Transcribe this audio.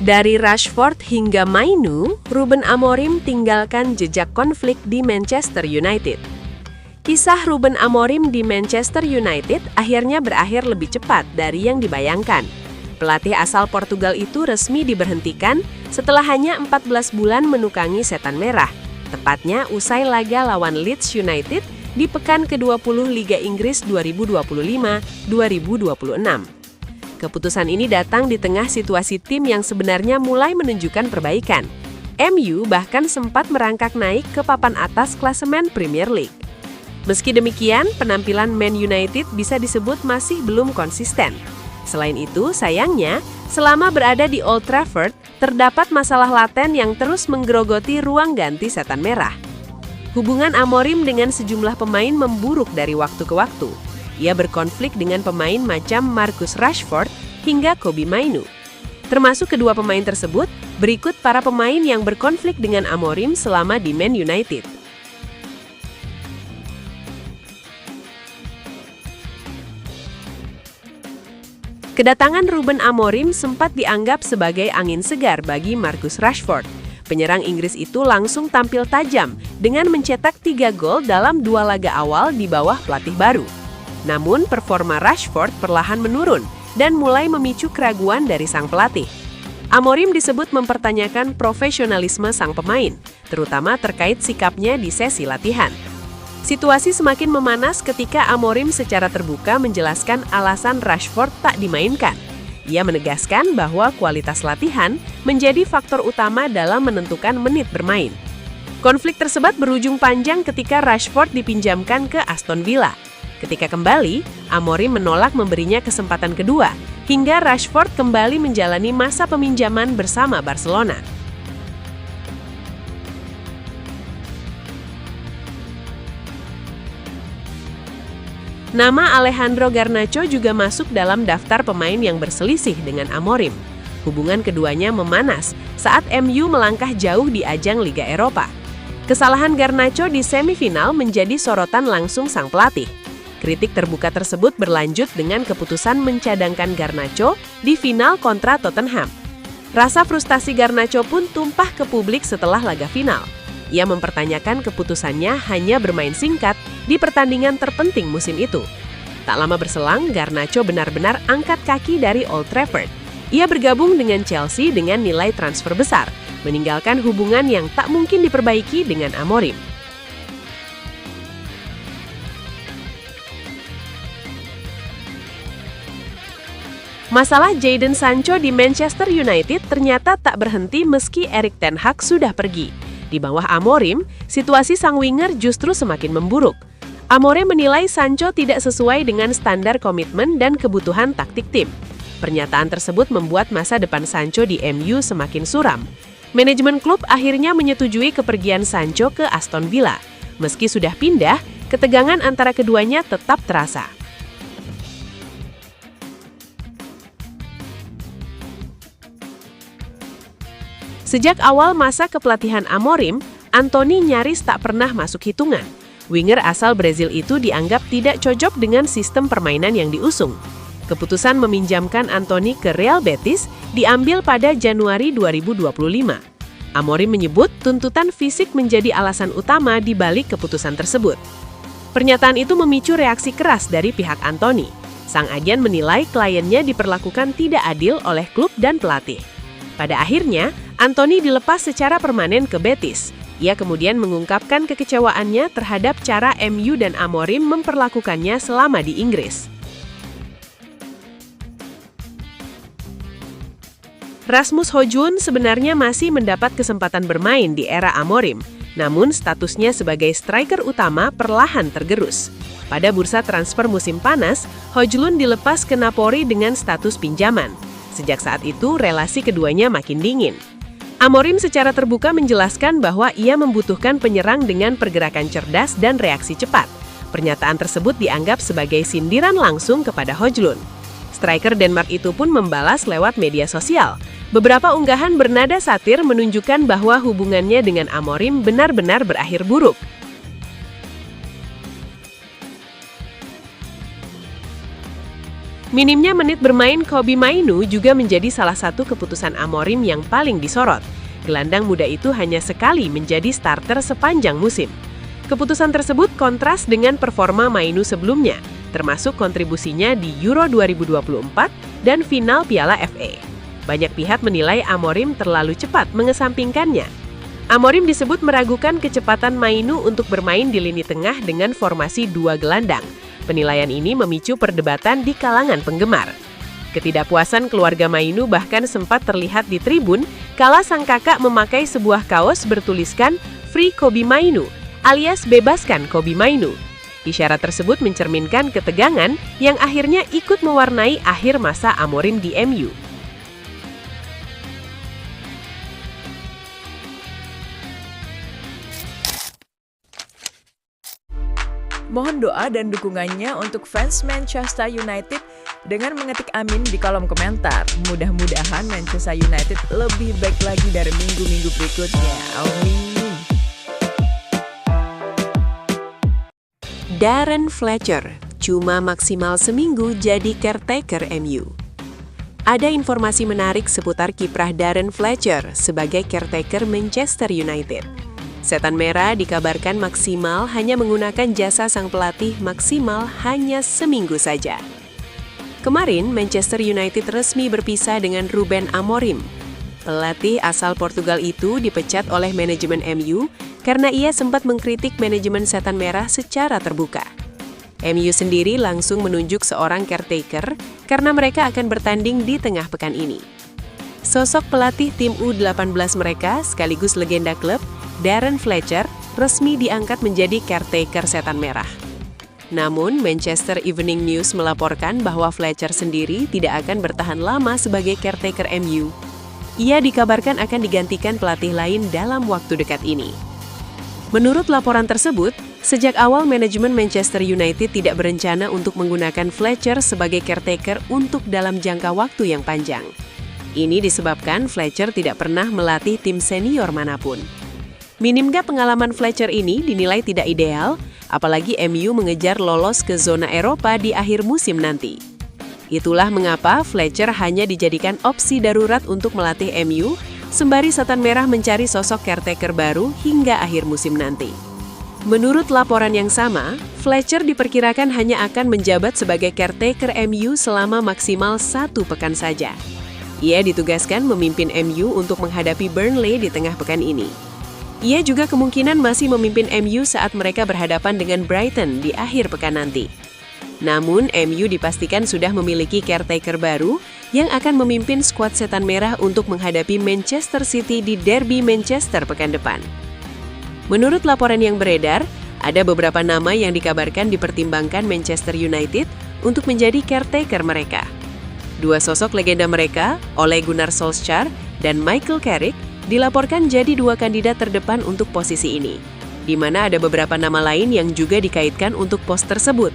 Dari Rashford hingga Mainu, Ruben Amorim tinggalkan jejak konflik di Manchester United. Kisah Ruben Amorim di Manchester United akhirnya berakhir lebih cepat dari yang dibayangkan. Pelatih asal Portugal itu resmi diberhentikan setelah hanya 14 bulan menukangi setan merah, tepatnya usai laga lawan Leeds United di pekan ke-20 Liga Inggris 2025-2026. Keputusan ini datang di tengah situasi tim yang sebenarnya mulai menunjukkan perbaikan. MU bahkan sempat merangkak naik ke papan atas klasemen Premier League. Meski demikian, penampilan Man United bisa disebut masih belum konsisten. Selain itu, sayangnya, selama berada di Old Trafford, terdapat masalah laten yang terus menggerogoti ruang ganti setan merah. Hubungan Amorim dengan sejumlah pemain memburuk dari waktu ke waktu. Ia berkonflik dengan pemain macam Marcus Rashford hingga Kobbie Mainoo. Termasuk kedua pemain tersebut, berikut para pemain yang berkonflik dengan Amorim selama di Man United. Kedatangan Ruben Amorim sempat dianggap sebagai angin segar bagi Marcus Rashford. Penyerang Inggris itu langsung tampil tajam dengan mencetak 3 gol dalam 2 laga awal di bawah pelatih baru. Namun, performa Rashford perlahan menurun dan mulai memicu keraguan dari sang pelatih. Amorim disebut mempertanyakan profesionalisme sang pemain, terutama terkait sikapnya di sesi latihan. Situasi semakin memanas ketika Amorim secara terbuka menjelaskan alasan Rashford tak dimainkan. Ia menegaskan bahwa kualitas latihan menjadi faktor utama dalam menentukan menit bermain. Konflik tersebut berujung panjang ketika Rashford dipinjamkan ke Aston Villa. Ketika kembali, Amorim menolak memberinya kesempatan kedua, hingga Rashford kembali menjalani masa peminjaman bersama Barcelona. Nama Alejandro Garnacho juga masuk dalam daftar pemain yang berselisih dengan Amorim. Hubungan keduanya memanas saat MU melangkah jauh di ajang Liga Eropa. Kesalahan Garnacho di semifinal menjadi sorotan langsung sang pelatih. Kritik terbuka tersebut berlanjut dengan keputusan mencadangkan Garnacho di final kontra Tottenham. Rasa frustasi Garnacho pun tumpah ke publik setelah laga final. Ia mempertanyakan keputusannya hanya bermain singkat di pertandingan terpenting musim itu. Tak lama berselang, Garnacho benar-benar angkat kaki dari Old Trafford. Ia bergabung dengan Chelsea dengan nilai transfer besar, meninggalkan hubungan yang tak mungkin diperbaiki dengan Amorim. Masalah Jadon Sancho di Manchester United ternyata tak berhenti meski Erik ten Hag sudah pergi. Di bawah Amorim, situasi sang winger justru semakin memburuk. Amorim menilai Sancho tidak sesuai dengan standar komitmen dan kebutuhan taktik tim. Pernyataan tersebut membuat masa depan Sancho di MU semakin suram. Manajemen klub akhirnya menyetujui kepergian Sancho ke Aston Villa. Meski sudah pindah, ketegangan antara keduanya tetap terasa. Sejak awal masa kepelatihan Amorim, Antony nyaris tak pernah masuk hitungan. Winger asal Brazil itu dianggap tidak cocok dengan sistem permainan yang diusung. Keputusan meminjamkan Antony ke Real Betis diambil pada Januari 2025. Amorim menyebut tuntutan fisik menjadi alasan utama di balik keputusan tersebut. Pernyataan itu memicu reaksi keras dari pihak Antony. Sang agen menilai kliennya diperlakukan tidak adil oleh klub dan pelatih. Pada akhirnya, Antony dilepas secara permanen ke Betis. Ia kemudian mengungkapkan kekecewaannya terhadap cara MU dan Amorim memperlakukannya selama di Inggris. Rasmus Højlund sebenarnya masih mendapat kesempatan bermain di era Amorim, namun statusnya sebagai striker utama perlahan tergerus. Pada bursa transfer musim panas, Højlund dilepas ke Napoli dengan status pinjaman. Sejak saat itu, relasi keduanya makin dingin. Amorim secara terbuka menjelaskan bahwa ia membutuhkan penyerang dengan pergerakan cerdas dan reaksi cepat. Pernyataan tersebut dianggap sebagai sindiran langsung kepada Højlund. Striker Denmark itu pun membalas lewat media sosial. Beberapa unggahan bernada satir menunjukkan bahwa hubungannya dengan Amorim benar-benar berakhir buruk. Minimnya menit bermain Kobbie Mainoo juga menjadi salah satu keputusan Amorim yang paling disorot. Gelandang muda itu hanya sekali menjadi starter sepanjang musim. Keputusan tersebut kontras dengan performa Mainoo sebelumnya, termasuk kontribusinya di Euro 2024 dan final Piala FA. Banyak pihak menilai Amorim terlalu cepat mengesampingkannya. Amorim disebut meragukan kecepatan Mainoo untuk bermain di lini tengah dengan formasi 2 gelandang. Penilaian ini memicu perdebatan di kalangan penggemar. Ketidakpuasan keluarga Mainoo bahkan sempat terlihat di tribun kala sang kakak memakai sebuah kaos bertuliskan Free Kobbie Mainoo alias bebaskan Kobbie Mainoo. Isyarat tersebut mencerminkan ketegangan yang akhirnya ikut mewarnai akhir masa Amorim di MU. Mohon doa dan dukungannya untuk fans Manchester United dengan mengetik amin di kolom komentar. Mudah-mudahan Manchester United lebih baik lagi dari minggu-minggu berikutnya. Amin. Darren Fletcher cuma maksimal seminggu jadi caretaker MU. Ada informasi menarik seputar kiprah Darren Fletcher sebagai caretaker Manchester United. Setan Merah dikabarkan maksimal hanya menggunakan jasa sang pelatih maksimal hanya seminggu saja. Kemarin, Manchester United resmi berpisah dengan Ruben Amorim. Pelatih asal Portugal itu dipecat oleh manajemen MU karena ia sempat mengkritik manajemen Setan Merah secara terbuka. MU sendiri langsung menunjuk seorang caretaker karena mereka akan bertanding di tengah pekan ini. Sosok pelatih tim U18 mereka sekaligus legenda klub, Darren Fletcher, resmi diangkat menjadi caretaker Setan Merah. Namun, Manchester Evening News melaporkan bahwa Fletcher sendiri tidak akan bertahan lama sebagai caretaker MU. Ia dikabarkan akan digantikan pelatih lain dalam waktu dekat ini. Menurut laporan tersebut, sejak awal manajemen Manchester United tidak berencana untuk menggunakan Fletcher sebagai caretaker untuk dalam jangka waktu yang panjang. Ini disebabkan Fletcher tidak pernah melatih tim senior manapun. Minimnya pengalaman Fletcher ini dinilai tidak ideal, apalagi MU mengejar lolos ke zona Eropa di akhir musim nanti. Itulah mengapa Fletcher hanya dijadikan opsi darurat untuk melatih MU, sembari Setan Merah mencari sosok caretaker baru hingga akhir musim nanti. Menurut laporan yang sama, Fletcher diperkirakan hanya akan menjabat sebagai caretaker MU selama maksimal 1 pekan saja. Ia ditugaskan memimpin MU untuk menghadapi Burnley di tengah pekan ini. Ia juga kemungkinan masih memimpin MU saat mereka berhadapan dengan Brighton di akhir pekan nanti. Namun, MU dipastikan sudah memiliki caretaker baru yang akan memimpin skuad Setan Merah untuk menghadapi Manchester City di Derby Manchester pekan depan. Menurut laporan yang beredar, ada beberapa nama yang dikabarkan dipertimbangkan Manchester United untuk menjadi caretaker mereka. 2 sosok legenda mereka, Ole Gunnar Solskjaer dan Michael Carrick, dilaporkan jadi 2 kandidat terdepan untuk posisi ini, di mana ada beberapa nama lain yang juga dikaitkan untuk pos tersebut.